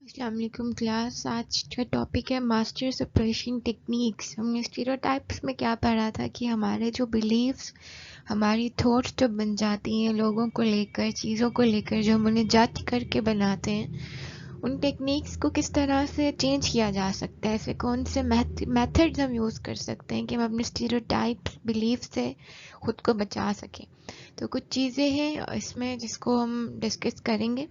अस्सलाम वालेकुम क्लास। आज का टॉपिक है मास्टर सप्रेशन टेक्निक्स। हमने स्टीरियोटाइप्स में क्या पढ़ा था कि हमारे जो बिलीव्स, हमारी थॉट्स जो बन जाती हैं लोगों को लेकर, चीज़ों को लेकर, जो हम उन्हें जज करके बनाते हैं, उन टेक्निक्स को किस तरह से चेंज किया जा सकता है। ऐसे कौन से मेथड्स हम यूज़ कर सकते हैं कि हम अपने स्टीरियोटाइप्स बिलीफ से खुद को बचा सकें। तो कुछ चीज़ें हैं इसमें जिसको हम डिस्कस करेंगे।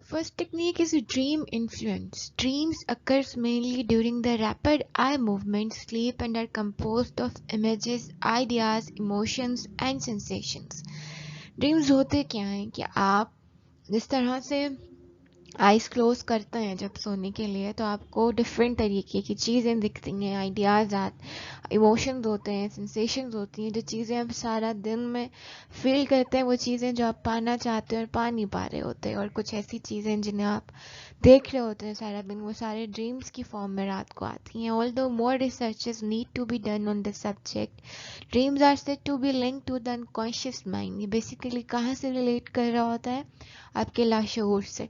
First technique is dream influence. Dreams occurs mainly during the rapid eye movement, sleep, and are composed of images, ideas, emotions and sensations. Dreams होते क्या हैं कि आप जिस तरह से आइज़ क्लोज करते हैं जब सोने के लिए, तो आपको डिफरेंट तरीके की चीज़ें दिखती हैं, आइडियाज़ इमोशंस होते हैं, सेंसेशंस होती हैं, जो चीज़ें आप सारा दिन में फील करते हैं, वो चीज़ें जो आप पाना चाहते हैं और पा नहीं पा रहे होते हैं, और कुछ ऐसी चीज़ें जिन्हें आप देख रहे होते हैं सारा दिन, वो सारे ड्रीम्स की फॉर्म में रात को आती हैं। Although more researches need to be done on this subject, dreams are said to be link to the unconscious mind. ये बेसिकली कहाँ से रिलेट कर रहा होता है? आपके लाशऊर से।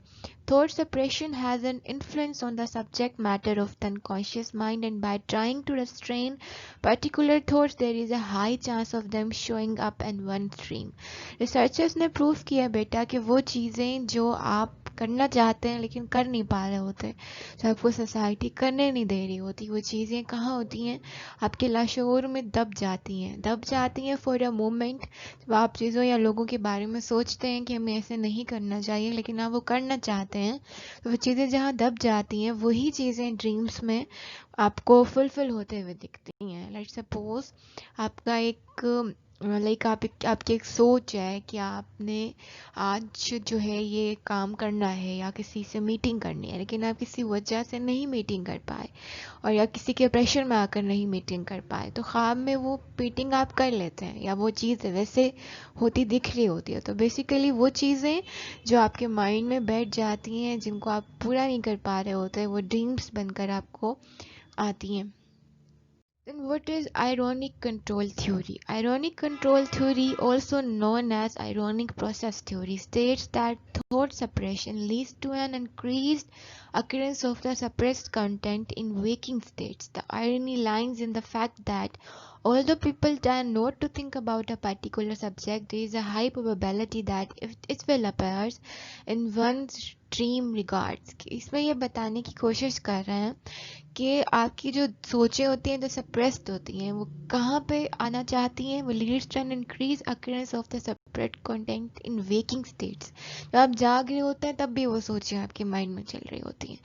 Thought suppression has an influence on the subject matter of the unconscious mind, and by trying to restrain particular thoughts, there is a high chance of them showing up in one's dream. Researchers ने prove किया बेटा कि वो चीज़ें जो आप करना चाहते हैं लेकिन कर नहीं पा रहे होते, जो आपको सोसाइटी करने नहीं दे रही होती, वो चीज़ें कहाँ होती हैं? आपके लाशऊर में दब जाती हैं फॉर अ मोमेंट। जब आप चीज़ों या लोगों के बारे में सोचते हैं कि हमें ऐसे नहीं करना चाहिए, लेकिन आप वो करना चाहते हैं, तो वो चीज़ें जहाँ दब जाती हैं, वही चीज़ें ड्रीम्स में आपको फुलफिल होते हुए दिखती हैं। लेट्स सपोज आपका एक आपकी एक सोच है कि आपने आज जो है ये काम करना है या किसी से मीटिंग करनी है, लेकिन आप किसी वजह से नहीं मीटिंग कर पाए, और या किसी के प्रेशर में आकर नहीं मीटिंग कर पाए, तो ख्वाब में वो मीटिंग आप कर लेते हैं या वो चीज़ वैसे होती दिख रही होती है। तो बेसिकली वो चीज़ें जो आपके माइंड में बैठ जाती हैं, जिनको आप पूरा नहीं कर पा रहे होते, वो ड्रीम्स बनकर आपको आती हैं। Then what is ironic control theory? Ironic control theory, also known as ironic process theory, states that thought suppression leads to an increased occurrence of the suppressed content in waking states. The irony lies in the fact that although people tend not to think about a particular subject, there is a high probability that if it will appear in one's dream regards. इसमें ये बताने की कोशिश कर रहे हैं कि आपकी जो सोचें होती हैं, जो सप्रेस्ड होती हैं, वो कहाँ पे आना चाहती हैं? वो leads to an increase occurrence of the separate content in waking states. जब आप जाग रहे होते हैं तब भी वो सोचें आपके माइंड में चल रही होती हैं।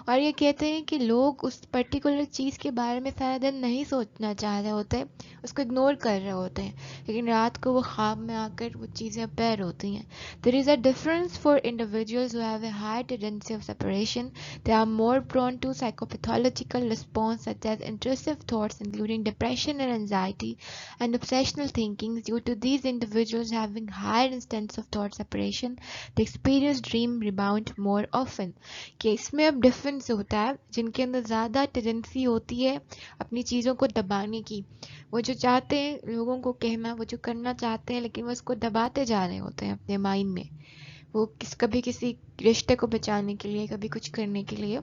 और ये कहते हैं कि लोग उस पर्टिकुलर चीज़ के बारे में सारा दिन नहीं सोचना चाह रहे होते, उसको इग्नोर कर रहे होते हैं, लेकिन रात को वो ख्वाब में आकर वो चीज़ें अपीयर होती हैं। There is a difference for individuals who have a high tendency of separation. They are more prone to psychopathological response such as intrusive thoughts, including depression and anxiety, and obsessional thinking. Due to these individuals having higher instance of thought separation, they experience dream rebound more often. कि इसमें अब difference होता है, जिनके अंदर ज़्यादा tendency होती है अपनी चीज़ों को दबाने की, वो जो चाहते हैं लोगों को कहना, वो जो करना चाहते हैं, लेकिन वो उसको दबाते जा रहे होते हैं अपने माइंड में, वो कभी किसी रिश्ते को बचाने के लिए, कभी कुछ करने के लिए।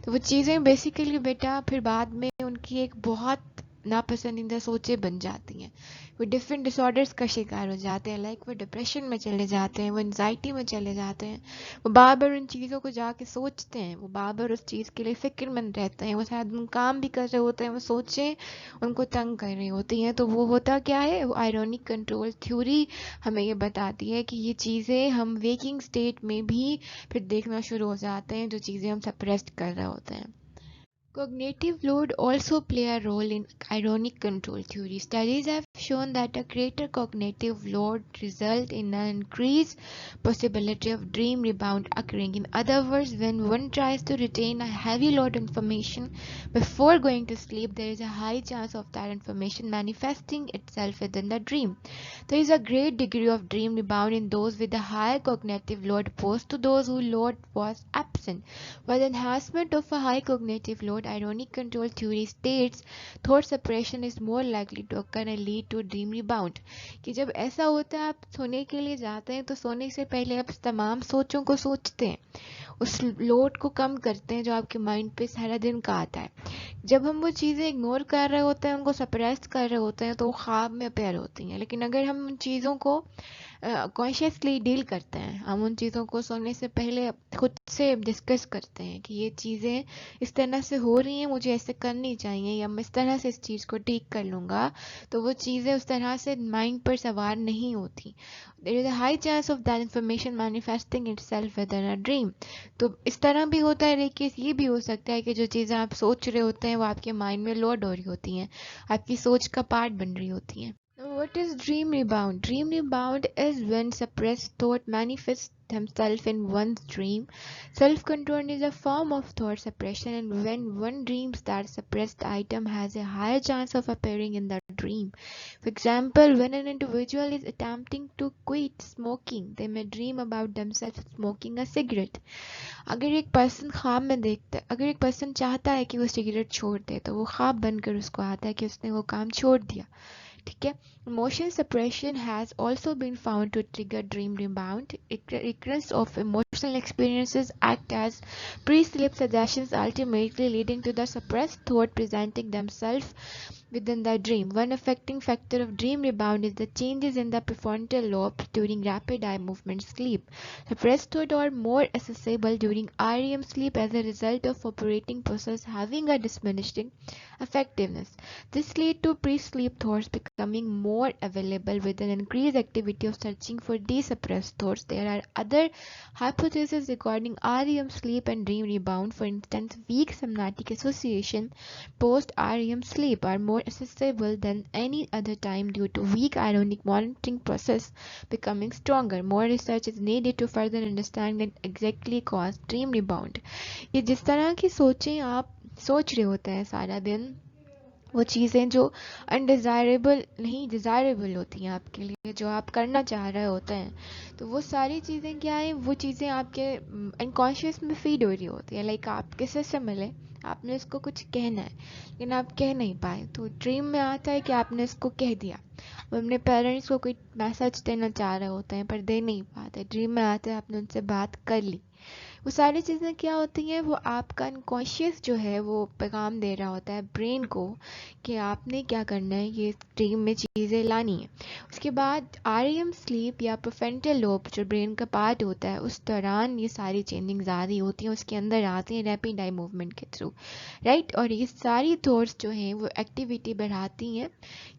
तो वो चीज़ें बेसिकली बेटा फिर बाद में उनकी एक बहुत नापसंदीदा सोचें बन जाती हैं। वो डिफरेंट डिसऑर्डर्स का शिकार हो जाते हैं, लाइक वो डिप्रेशन में चले जाते हैं, वो एनजाइटी में चले जाते हैं, वो बार बार उन चीज़ों को जाके सोचते हैं, वो बार बार उस चीज़ के लिए फिक्रमंद रहते हैं, वो शायद उन काम भी कर रहे होते हैं, वो सोचें उनको तंग कर रही होती हैं। तो वो होता क्या है? वो आयरॉनिक कंट्रोल थ्योरी हमें ये बताती है कि ये चीज़ें हम वेकिंग स्टेट में भी फिर देखना शुरू हो जाते हैं, जो चीज़ें हम सप्रेस्ड कर रहे होते हैं। Cognitive load also play a role in ironic control theory. Studies have shown that a greater cognitive load result in an increased possibility of dream rebound occurring. In other words, when one tries to retain a heavy load information before going to sleep, there is a high chance of that information manifesting itself within the dream. There is a great degree of dream rebound in those with a higher cognitive load opposed to those whose load was absent. While enhancement of a high cognitive load thought ironic control theory states thought separation is more likely to occur and lead to dream rebound. कि जब ऐसा होता है, आप सोने के लिए जाते हैं तो सोने से पहले आप तमाम सोचों को सोचते हैं, उस लोड को कम करते हैं जो आपके माइंड पे सारा दिन का आता है. जब हम वो चीज़ें इग्नोर कर रहे होते हैं, उनको सप्रेस कर रहे होते हैं, तो वो ख्वाब में अपेयर होती हैं. लेकिन अगर हम उन चीज़ों को कॉन्शियसली डील करते हैं, हम उन चीज़ों को सोने से पहले खुद से डिस्कस करते हैं कि ये चीज़ें इस तरह से हो रही हैं, मुझे ऐसे करनी चाहिए, या मैं इस तरह से इस चीज़ को ठीक कर लूँगा, तो वो चीज़ें उस तरह से माइंड पर सवार नहीं होती. There is a high chance of that information manifesting itself within a dream. तो इस तरह भी होता है. देखिए, ये भी हो सकता है कि जो चीज़ें आप सोच रहे होते हैं वो आपके माइंड में लोड हो रही होती हैं, आपकी सोच का पार्ट बन रही होती हैं. What is dream rebound? Dream rebound is when suppressed thought manifests themselves in one's dream. Self-control is a form of thought suppression, and when one dreams, that suppressed item has a higher chance of appearing in the dream. For example, when an individual is attempting to quit smoking, they may dream about themselves smoking a cigarette. अगर एक person ख्वाब में देखता है, अगर एक person चाहता है कि वो सिगरेट छोड़ दे, तो वो ख्वाब बनकर उसको आता है कि उसने वो काम छोड़ दिया. ठीक है. Emotion suppression has also been found to trigger dream rebound. Recurrence of emotional experiences act as pre-sleep suggestions, ultimately leading to the suppressed thought presenting themselves within the dream. One affecting factor of dream rebound is the changes in the prefrontal lobe during rapid eye movement sleep. Suppressed thought are more accessible during REM sleep as a result of operating process having a diminishing effectiveness. This leads to pre-sleep thoughts becoming more available with an increased activity of searching for de-suppressed thoughts. There are other hypotheses regarding REM sleep and dream rebound. For instance, weak semantic association post-REM sleep are more accessible than any other time due to weak ironic monitoring process becoming stronger. More research is needed to further understand and exactly cause dream rebound. ये जिस तरह की सोचें आप सोच रहे होते हैं सारा दिन, वो चीज़ें जो अनडिज़ायरेबल नहीं डिज़ायरेबल होती हैं आपके लिए, जो आप करना चाह रहे होते हैं, तो वो सारी चीज़ें क्या है, वो चीज़ें आपके अनकॉन्शियस में फीड हो रही होती हैं. लाइक आप किसी से मिले, आपने उसको कुछ कहना है लेकिन आप कह नहीं पाए, तो ड्रीम में आता है कि आपने उसको कह दिया. वो अपने पेरेंट्स को कोई मैसेज देना चाह रहे होते हैं पर दे नहीं पाते, ड्रीम में आता है आपने उनसे बात कर ली. वो सारी चीज़ें क्या होती हैं, वो आपका अनकॉन्शियस जो है वो पैगाम दे रहा होता है ब्रेन को कि आपने क्या करना है, ये ड्रीम में चीज़ें लानी है. उसके बाद REM स्लीप या प्रोफ्रंटल लोब जो ब्रेन का पार्ट होता है, उस दौरान ये सारी चेंजिंग ज़्यादा होती हैं, उसके अंदर आती हैं रैपिड आई मूवमेंट के थ्रू, राइट. और ये सारी थॉट्स जो हैं वो एक्टिविटी बढ़ाती हैं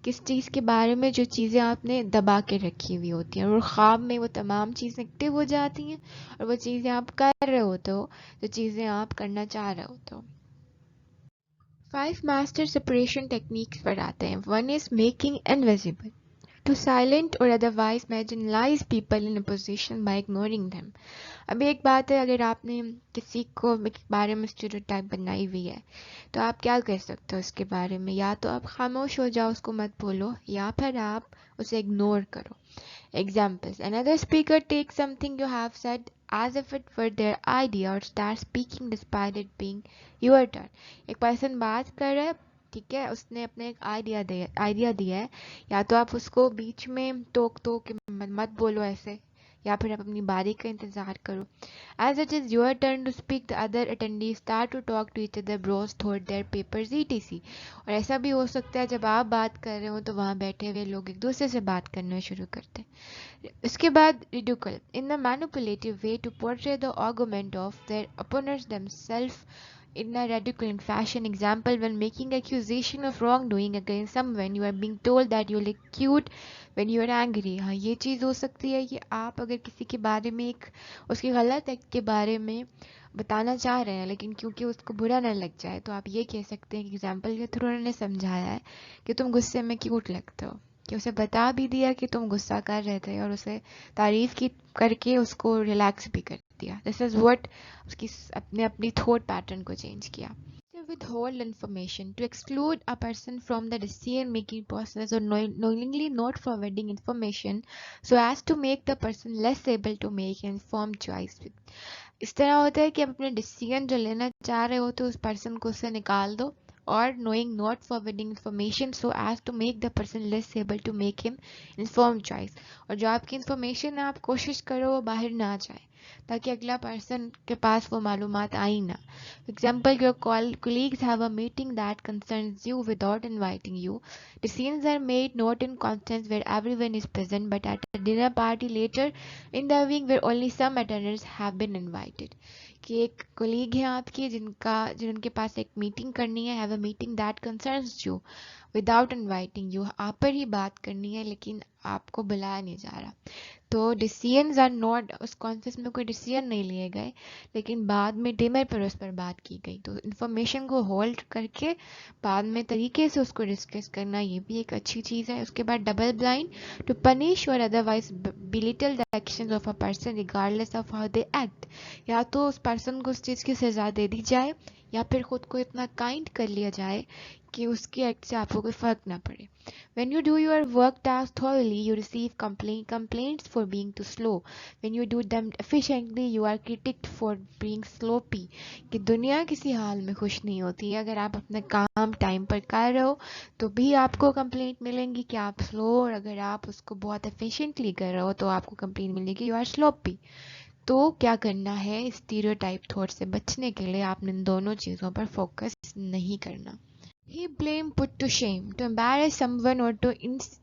किस चीज़ के बारे में, जो चीज़ें आपने दबा के रखी हुई होती हैं, और ख्वाब में वो तमाम चीज़ें एक्टिव हो जाती हैं और वो चीज़ें आप कर रहे होते हो, जो चीज़ें आप करना चाह रहे होते हो. 5 मास्टर सेपरेशन टेक्निक्स पर आते हैं. 1 is making invisible to silent or otherwise marginalize people in a position by ignoring them. अब एक बात है, अगर आपने किसी को के बारे में स्टीरियोटाइप बनाई हुई है तो आप क्या कर सकते हो उसके बारे में, या तो आप खामोश हो जाओ, उसको मत बोलो, या फिर आप उसे इग्नोर करो. Examples: another speaker takes something you have said as if it were their idea or starts speaking despite it being your turn. एक पर्सन बात कर रहा है, ठीक है, उसने अपने एक आइडिया दिया है, या तो आप उसको बीच में टोक दो कि मत बोलो ऐसे, या फिर आप अपनी बारी का इंतजार करो. As it is your turn to speak, the other attendees start to talk to each other, browse through their papers etc. और ऐसा भी हो सकता है जब आप बात कर रहे हो तो वहाँ बैठे हुए लोग एक दूसरे से बात करना शुरू करते हैं. उसके बाद ridicule, in a manipulative way to portray the argument of their opponents themselves in a ridiculous fashion. Example: when making accusation of wrongdoing against someone, you are being told that you look cute when you are angry. हाँ, ये चीज़ हो सकती है कि आप अगर किसी के बारे में एक उसकी गलत एक्ट के बारे में बताना चाह रहे हैं, लेकिन क्योंकि उसको बुरा न लग जाए, तो आप ये कह सकते हैं कि एग्जाम्पल के थ्रू उन्होंने समझाया है कि तुम गुस्से में क्यूट लगते हो, कि उसे बता भी दिया कि तुम गुस्सा कर रहे थे और उसे तारीफ की करके उसको रिलैक्स भी कर दिया. दिस इज व्हाट उसकी अपनी थॉट पैटर्न को चेंज किया. Withhold information, to exclude a person from the decision making process or knowingly not forwarding information so as to make the person less able to make an informed choice. इस तरह होता है कि आप अपने decision जो लेना चाह रहे हो तो उस पर्सन को उससे निकाल दो, और knowing not forwarding information so as to make the person less able to make him informed choice, और जो आपकी इंफॉर्मेशन है आप कोशिश करो वो बाहर ना जाए ताकि अगला पर्सन के पास वो मालूमात आई ना. For example, your colleagues have a meeting that concerns you without inviting you. Decisions are made not in conference where everyone is present, but at a dinner party later in the week where only some attendants have been invited. कि एक colleague है आपकी जिनके पास एक meeting करनी है, have a meeting that concerns you without inviting you, आप पर ही बात करनी है लेकिन आपको बुलाया नहीं जा रहा. तो डिसीजंस आर नॉट, उस कॉन्फ्रेंस में कोई डिसीजन नहीं लिए गए लेकिन बाद में डिनर पर उस पर बात की गई. तो इन्फॉर्मेशन को होल्ड करके बाद में तरीके से उसको डिस्कस करना ये भी एक अच्छी चीज़ है. उसके बाद डबल ब्लाइंड, टू पनिश और otherwise belittle the actions of a person regardless of how they act. या तो उस पर्सन को उस चीज़ की सज़ा दे दी जाए या फिर खुद को इतना काइंड कर लिया जाए कि उसके एक्ट से आपको कोई फ़र्क ना पड़े. When you do your work task thoroughly, you receive complaints for being too slow. When you do them efficiently, you are critiqued for being sloppy. कि दुनिया किसी हाल में खुश नहीं होती है. अगर आप अपना काम टाइम पर कर रहे हो तो भी आपको कंप्लेंट मिलेंगी कि आप स्लो, और अगर आप उसको बहुत एफिशिएंटली कर रहे हो तो आपको कंप्लेंट मिलेगी यू आर स्लोपी. तो क्या करना है, स्टीरियोटाइप थॉट से बचने के लिए आपने इन दोनों चीज़ों पर फोकस नहीं करना. He blame put to shame. To embarrass someone or to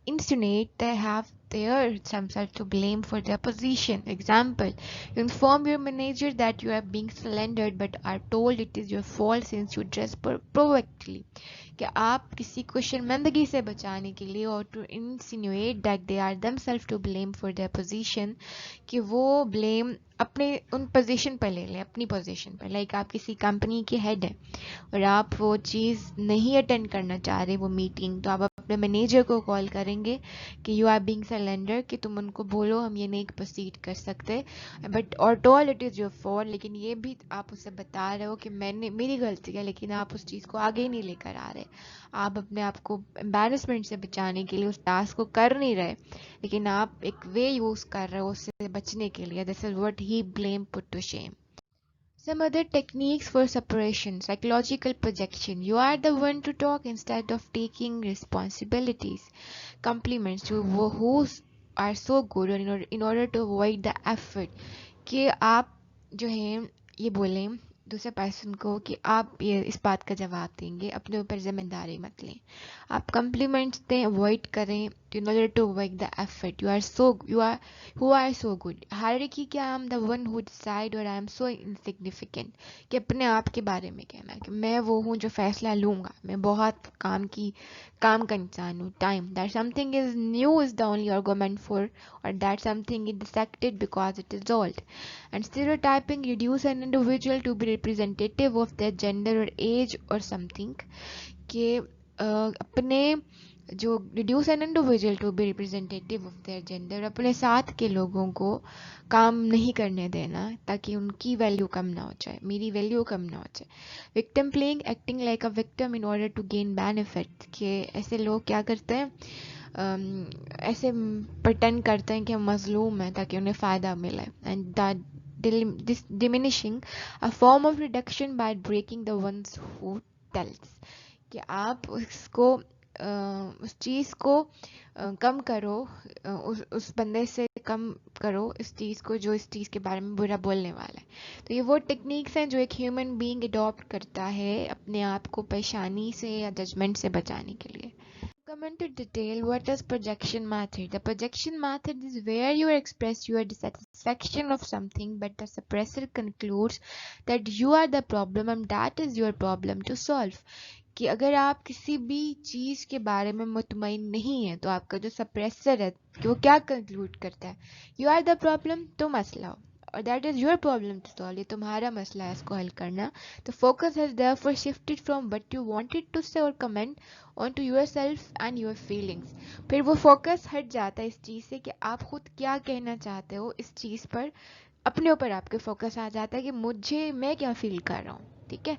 insinuate they have themselves to blame for their position. Example, you inform your manager that you are being slandered but are told it is your fault since you dress provocatively. कि आप किसी को शर्मिंदगी से बचाने के लिए, और to insinuate that they are themselves to blame for their position, कि वो ब्लेम अपने उन पोजीशन पर ले लें, अपनी पोजीशन पर. लाइक आप किसी कंपनी के हेड हैं और आप वो चीज़ नहीं अटेंड करना चाह रहे वो मीटिंग, तो आप अपने मैनेजर को कॉल करेंगे कि यू आर बीइंग सरेंडर, कि तुम उनको बोलो हम ये नहीं प्रोसीड कर सकते, बट और tall it is your fault. लेकिन ये भी आप उसे बता रहे हो कि मेरी गलती है, लेकिन आप उस चीज़ को आगे नहीं लेकर आ रहे. आप अपने आप को एम्बैरसमेंट से बचाने के लिए उस टास्क को कर नहीं रहे, लेकिन आप एक वे यूज़ कर रहे हो उससे बचने के लिए. This is what he blame put to shame. Some other techniques for separation: psychological projection. You are the one to talk instead of taking responsibilities. Compliments to who are so good in order to avoid the effort. कि आप जो हैं ये बोलें दूसरे person को कि आप ये इस बात का जवाब देंगे, अपने ऊपर जिम्मेदारी मत लें. आप कम्प्लीमेंट्स दें, अवॉइड करें in order to avoid the effort. Who are so good. Hierarchy क्या, I am the one who decide or I am so insignificant. कि अपने आप के बारे में कहना कि मैं वो हूँ जो फैसला लूँगा, मैं बहुत काम का इंसान हूँ. Time, that something is new is the only argument for, or that something is dissected because it is old. And stereotyping reduce an individual to be representative of their gender or age or something. कि अपने जो reduce an individual to be representative of their gender, अपने साथ के लोगों को काम नहीं करने देना ताकि उनकी वैल्यू कम ना हो जाए, मेरी वैल्यू कम ना हो जाए. Victim playing, acting like a victim in order to gain benefit. कि ऐसे लोग क्या करते हैं, ऐसे प्रटेंड करते हैं कि हम मजलूम हैं ताकि उन्हें फ़ायदा मिले. And this diminishing a form of reduction by breaking the ones who tells. कि आप उसको उस चीज़ को कम करो, उस बंदे से कम करो इस चीज़ को जो इस चीज़ के बारे में बुरा बोलने वाला है. तो ये वो टेक्निक्स हैं जो एक ह्यूमन बीइंग अडॉप्ट करता है अपने आप को परेशानी से या जजमेंट से बचाने के लिए. Come into detail, what is projection method? The projection method is where you express your dissatisfaction of something, but the suppressor concludes that you are the problem and that is your problem to solve. कि अगर आप किसी भी चीज़ के बारे में मुतमईन नहीं है तो आपका जो सप्रेसर है कि वो क्या कंक्लूड करता है, यू आर द प्रॉब्लम, तो मसला हो, और that is your problem to solve, ये तुम्हारा मसला है इसको हल करना. तो focus has therefore shifted from what you wanted to say और comment on to your self and your feelings. फिर वो फोकस हट जाता है इस चीज़ से कि आप खुद क्या कहना चाहते हो, इस चीज़ पर अपने ऊपर आपके फोकस आ जाता है कि मैं क्या फील कर रहा हूँ. ठीक है.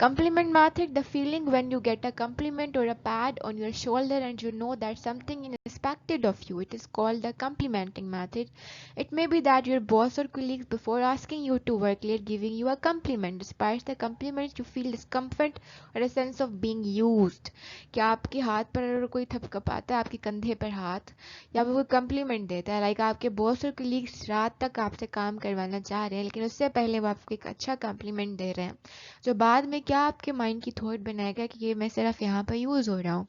Compliment method, the feeling when you get a compliment or a pat on your shoulder and you know that something in expected of you. It is called the complimenting method. It may be that your boss or colleagues, before asking you to work late, giving you a compliment. Despite the compliment, you feel discomfort or a sense of being used. क्या आपके हाथ पर अगर कोई थपथपाता है आपके कंधे पर हाथ, या वो कम्प्लीमेंट देता है, लाइक आपके बॉस और कलीग्स रात तक आपसे काम करवाना चाह रहे हैं, लेकिन उससे पहले वो आपको एक अच्छा कम्प्लीमेंट दे रहे हैं, जो बाद में क्या आपके माइंड की थॉट बनाएगा कि ये मैं सिर्फ यहाँ पर यूज़ हो रहा हूँ,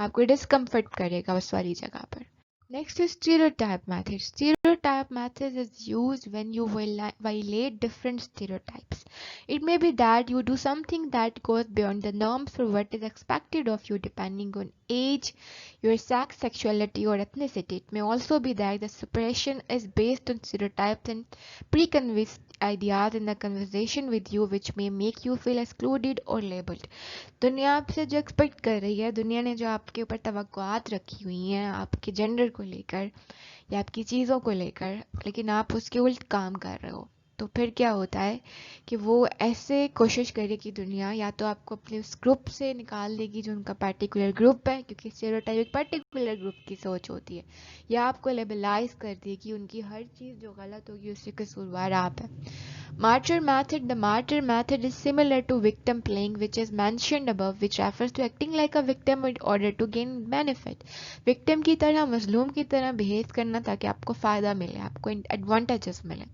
आपको डिस्कम्फर्ट करेगा उस वाली जगह पर. Next is stereotype method. Stereotype method is used when you violate different stereotypes. It may be that you do something that goes beyond the norms for what is expected of you depending on age, your sex, sexuality, or ethnicity. It may also be that the suppression is based on stereotypes and preconceived ideas in the conversation with you, which may make you feel excluded or labeled. दुनिया आपसे जो expect कर रही है, दुनिया ने जो आपके ऊपर तवक्कुआत रखी हुई हैं आपके जेंडर को लेकर या आपकी चीज़ों को लेकर, लेकिन आप उसके उल्ट काम कर रहे हो, तो फिर क्या होता है कि वो ऐसे कोशिश करेगी दुनिया, या तो आपको अपने उस ग्रुप से निकाल देगी जो उनका पर्टिकुलर ग्रुप है, क्योंकि स्टेरियोटाइप एक पर्टिकुलर ग्रुप की सोच होती है, या आपको लेबलाइज कर देगी, उनकी हर चीज़ जो गलत होगी उससे कसूरवार आप है. Martyr method. The martyr method is similar to victim playing, which is mentioned above, which refers to acting like a victim in order to gain benefit. Victim की तरह, मजलूम की तरह behave करना ताकि आपको फ़ायदा मिले, आपको advantages मिले.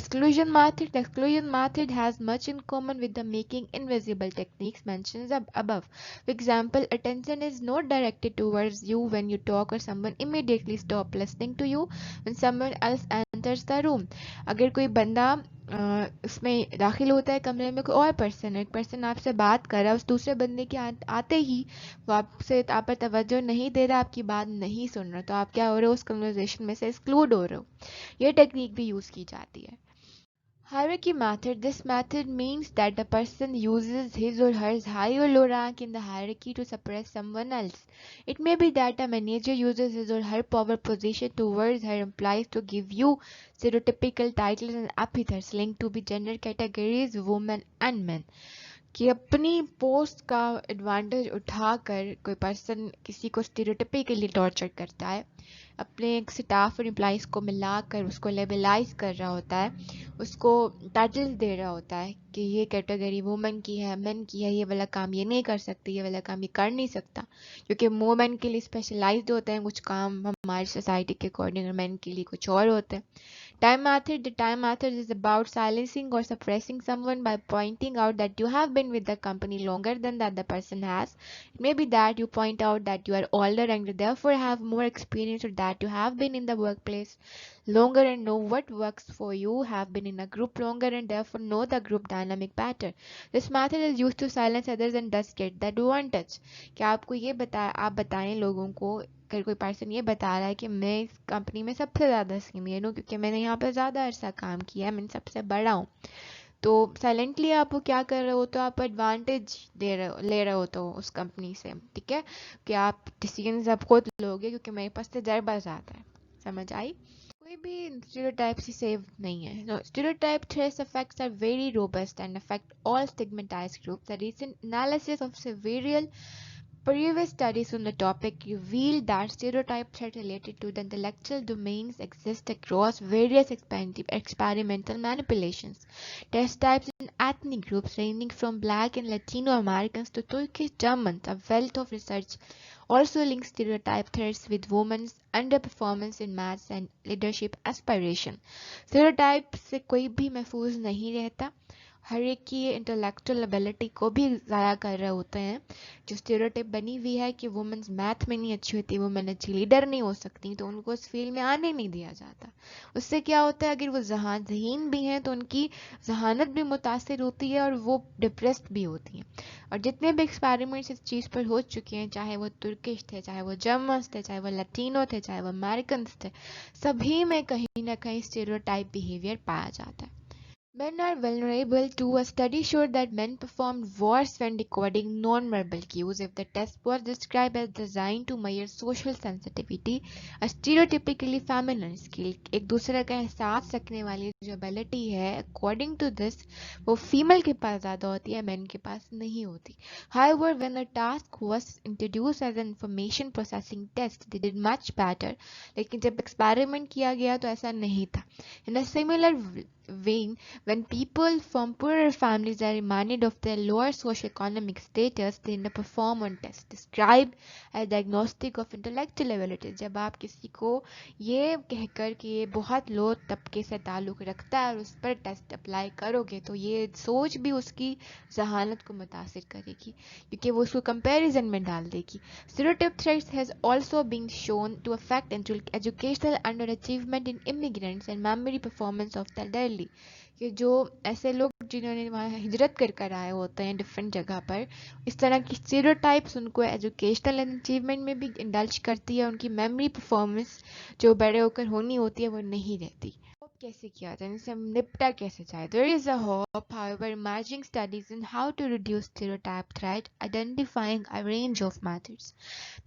Exclusion method. The exclusion method has much in common with the making invisible techniques mentioned above. For example, attention is not directed towards you when you talk, or someone immediately stop listening to you when someone else enters the room. अगर कोई बंदा उसमें दाखिल होता है कमरे में, कोई और पर्सन, एक पर्सन आपसे बात कर रहा है, उस दूसरे बंदे के आते ही वो आपसे आप पर तवज्जो नहीं दे रहा, आपकी बात नहीं सुन रहा, तो आप क्या हो रहे हो, उस कन्वर्सेशन में से एक्सक्लूड हो रहे हो. ये टेक्निक भी यूज़ की जाती है. Hierarchy method. This method means that the person uses his or her high or low rank in the hierarchy to suppress someone else. It may be that a manager uses his or her power position towards her employees to give you stereotypical titles and epithets linked to be gender categories, women and men. कि अपनी post का advantage उठाकर कोई person किसी को stereotypically torture करता है, अपने स्टाफ और एम्प्लॉइज़ को मिलाकर उसको लेबलाइज कर रहा होता है, उसको टाइटल्स दे रहा होता है कि ये कैटेगरी वुमेन की है, मेन की है, ये वाला काम ये नहीं कर सकती, ये वाला काम ये कर नहीं सकता, क्योंकि वुमेन के लिए स्पेशलाइज्ड होते हैं कुछ काम हमारी सोसाइटी के अकॉर्डिंग, और मेन के लिए कुछ और होते हैं. Time method. The time method is about silencing or suppressing someone by pointing out that you have been with the company longer than the other person has. It may be that you point out that you are older and therefore have more experience, or that you have been in the workplace longer and know what works for you, have been in a group longer and therefore know the group dynamic better. This method is used to silence others and thus get the advantage. क्या आपको ये आप बताएं लोगों को, अगर कोई person ये बता रहा है कि मैं इस कंपनी में सबसे ज़्यादा सीनियर हूँ क्योंकि मैंने यहाँ पर ज़्यादा अरसा काम किया है, मैं सबसे बड़ा हूँ, तो साइलेंटली आप वो क्या कर रहे हो, तो आप एडवांटेज ले रहे हो तो उस कंपनी से, ठीक है, कि आप डिसीजन आप खुद लोगे क्योंकि मेरे पास तजर्बा ज़्यादा है. समझ आई? कोई भी स्टीरियोटाइप से सेव नहीं है. No, stereotype trace effects are very robust and affect all stigmatized groups. The recent analysis of several previous studies on the topic revealed that stereotypes related to the intellectual domains exist across various experimental manipulations. Test types in ethnic groups ranging from Black and Latino Americans to Turkish Germans, a wealth of research also links stereotype threats with women's underperformance in maths and leadership aspiration. Stereotype से कोई भी महफूज नहीं रहता, हर एक की intellectual ability को भी ज़ाया कर रहे होते हैं. जो स्टीरियोटाइप बनी हुई है कि वुमेन्स मैथ में नहीं अच्छी होती, वुमेन अच्छी लीडर नहीं हो सकती, तो उनको उस फील्ड में आने नहीं दिया जाता. उससे क्या होता है, अगर वो जहीन भी हैं तो उनकी जहानत भी मुतासर होती है और वो डिप्रेस्ड भी होती हैं. और जितने भी एक्सपेरिमेंट्स इस चीज़ पर हो चुके हैं, चाहे वो तुर्किश थे, चाहे वो जर्मन्स थे, चाहे वो लैटिनो थे, चाहे वो अमेरिकन थे, सभी में कहीं ना कहीं स्टीरियोटाइप बिहेवियर पाया जाता है. Men are vulnerable too. A study showed that men performed worse when decoding non-verbal cues. If the test was described as designed to measure social sensitivity, a stereotypically feminine skill, एक दूसरे का एहसास रखने वाली जो ability है, according to this, वो female के पास ज़्यादा होती है, men के पास नहीं होती. However, when the task was introduced as an information processing test, they did much better. लेकिन जब experiment किया गया तो ऐसा नहीं था. In a similar vein, when people from poorer families are reminded of their lower socioeconomic status, they perform on tests described as diagnostic of intellectual abilities. जब आप किसी को ये कहकर कि ये बहुत लो तबके से ताल्लुक़ रखता है और उस पर टेस्ट अप्लाई करोगे तो ये सोच भी उसकी जहानत को मुतासिर करेगी क्योंकि वो उसको कंपैरिजन में डाल देगी. Stereotype threats has also been shown to affect educational underachievement in immigrants and memory performance of the elderly. कि जो ऐसे लोग जिन्होंने वहाँ हिजरत कर कर आए होते हैं डिफरेंट जगह पर, इस तरह की स्टीरियोटाइप्स उनको एजुकेशनल अचीवमेंट में भी इंडल्ज करती है. उनकी मेमोरी परफॉर्मेंस जो बड़े होकर होनी होती है वो नहीं रहती. कैसे किया जाए, इनसे हम निपटा कैसे जाए? There is a hope, however, emerging studies in how to reduce stereotype threat, identifying a range of methods.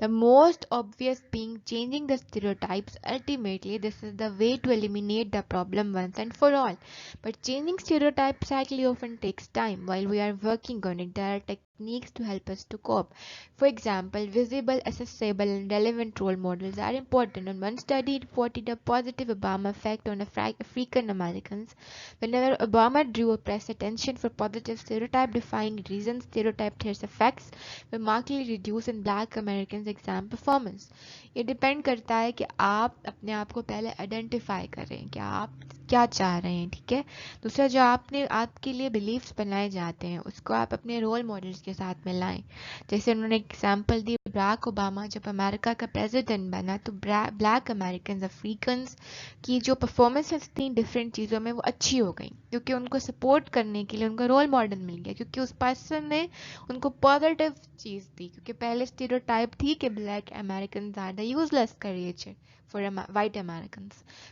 The most obvious being changing the stereotypes. Ultimately, this is the way to eliminate the problem once and for all. But changing stereotypes sadly often takes time. While we are working on it, there are techniques to help us to cope. For example, visible, accessible, and relevant role models are important. And one study reported a positive Obama effect on African Americans. Whenever Obama drew press attention for positive stereotype defying reasons, stereotype their effects were markedly reduced in black Americans exam performance. ये depend करता है कि आप अपने आप को पहले identify करें कि आप क्या चाह रहे हैं. ठीक है. दूसरा, जो आपके लिए बिलीव्स बनाए जाते हैं उसको आप अपने रोल मॉडल्स के साथ में लाएं. जैसे उन्होंने एग्जांपल दी, बराक ओबामा जब अमेरिका का प्रेसिडेंट बना तो ब्लैक अमेरिकन अफ्रीकन्स की जो परफॉर्मेंस थी डिफरेंट चीज़ों में वो अच्छी हो गई क्योंकि उनको सपोर्ट करने के लिए उनको रोल मॉडल मिल गया क्योंकि उस पर्सन ने उनको पॉजिटिव चीज़ दी. क्योंकि पहले स्टीरियोटाइप थी कि ब्लैक अमेरिकन ज़्यादा useless creature for white American,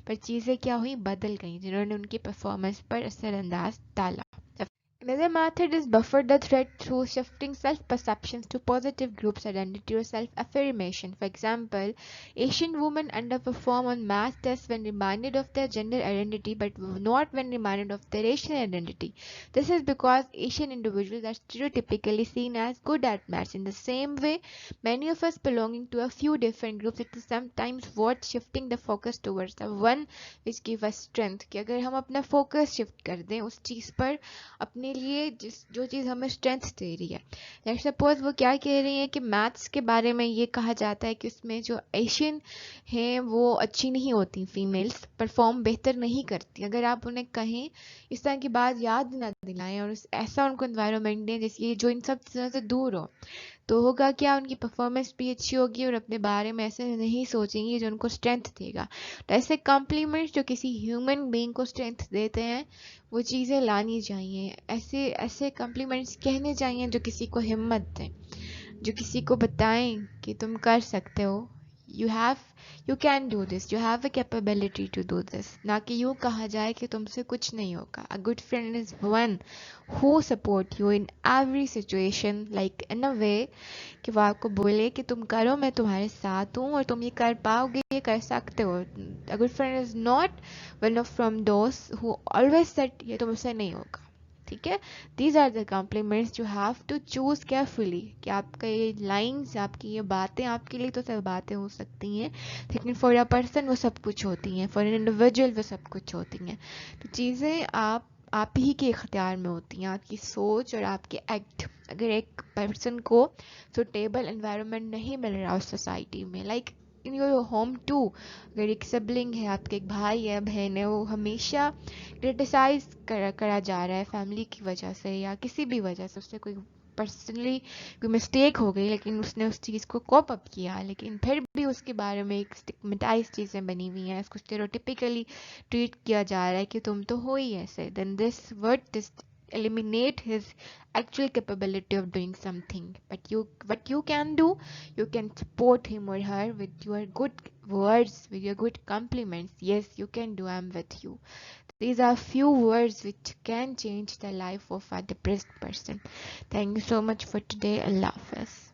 पर चीज़ें क्या हुई, बदल गई जिन्होंने उनकी परफॉर्मेंस पर असरअंदाज डाला. Another method is buffer the threat through shifting self-perceptions to positive groups identity or self-affirmation. For example, Asian women underperform on math tests when reminded of their gender identity but not when reminded of their racial identity. This is because Asian individuals are stereotypically seen as good at maths. In the same way, many of us belonging to a few different groups, it is sometimes worth shifting the focus towards the one which give us strength. कि अगर हम अपना focus shift कर दें उस चीज़ पर अपने लिए जो चीज़ हमें स्ट्रेंथ दे रही है. लेट्स सपोज वो क्या कह रही है कि मैथ्स के बारे में ये कहा जाता है कि उसमें जो एशियन हैं वो अच्छी नहीं होती, फीमेल्स परफॉर्म बेहतर नहीं करती. अगर आप उन्हें कहें इस तरह की बात याद ना दिलाएं और ऐसा उनको इन्वायरमेंट दें जैसे जो इन सब चीज़ों से दूर हो, तो होगा क्या, उनकी परफॉर्मेंस भी अच्छी होगी और अपने बारे में ऐसे नहीं सोचेंगी जो उनको स्ट्रेंथ देगा. तो ऐसे कॉम्प्लीमेंट्स जो किसी ह्यूमन बीइंग को स्ट्रेंथ देते हैं वो चीज़ें लानी चाहिए. ऐसे ऐसे कॉम्प्लीमेंट्स कहने चाहिए जो किसी को हिम्मत दें, जो किसी को बताएं कि तुम कर सकते हो. You can do this, you have a capability to do this. ना कि यूँ कहा जाए कि तुमसे कुछ नहीं होगा. A good friend is one who support you in every situation, like in a way कि वो आपको बोले कि तुम करो, मैं तुम्हारे साथ हूँ और तुम ये कर पाओगे, ये कर सकते हो. A good friend is not one of from those who always set ये तुमसे नहीं होगा. ठीक है. These are the compliments you have to choose carefully कि आपका ये लाइन्स, आपकी ये बातें आपके लिए तो सब बातें हो सकती हैं लेकिन फॉर अ पर्सन वो सब कुछ होती हैं, फॉर एन इंडिविजुअल वो सब कुछ होती हैं. तो चीज़ें आप ही के इख्तियार में होती हैं, आपकी सोच और आपके एक्ट. अगर एक पर्सन को सुटेबल एनवायरनमेंट नहीं मिल रहा उस सोसाइटी में, like in your home too, अगर एक सिबलिंग है, आपके एक भाई है, बहन है, वो हमेशा क्रिटिसाइज करा जा रहा है फैमिली की वजह से या किसी भी वजह से, उससे कोई पर्सनली कोई मिस्टेक हो गई लेकिन उसने उस चीज़ को कोप अप किया लेकिन फिर भी उसके बारे में एक स्टिग्मेटाइज चीज़ें बनी हुई हैं, उसको स्टेरियोटिपिकली ट्रीट किया जा रहा है कि तुम तो हो ही ऐसे, then this word eliminate his actual capability of doing something. But what you can do, you can support him or her with your good words, with your good compliments. Yes, you can do, I'm with you. These are few words which can change the life of a depressed person. Thank you so much for today. Allah Hafiz.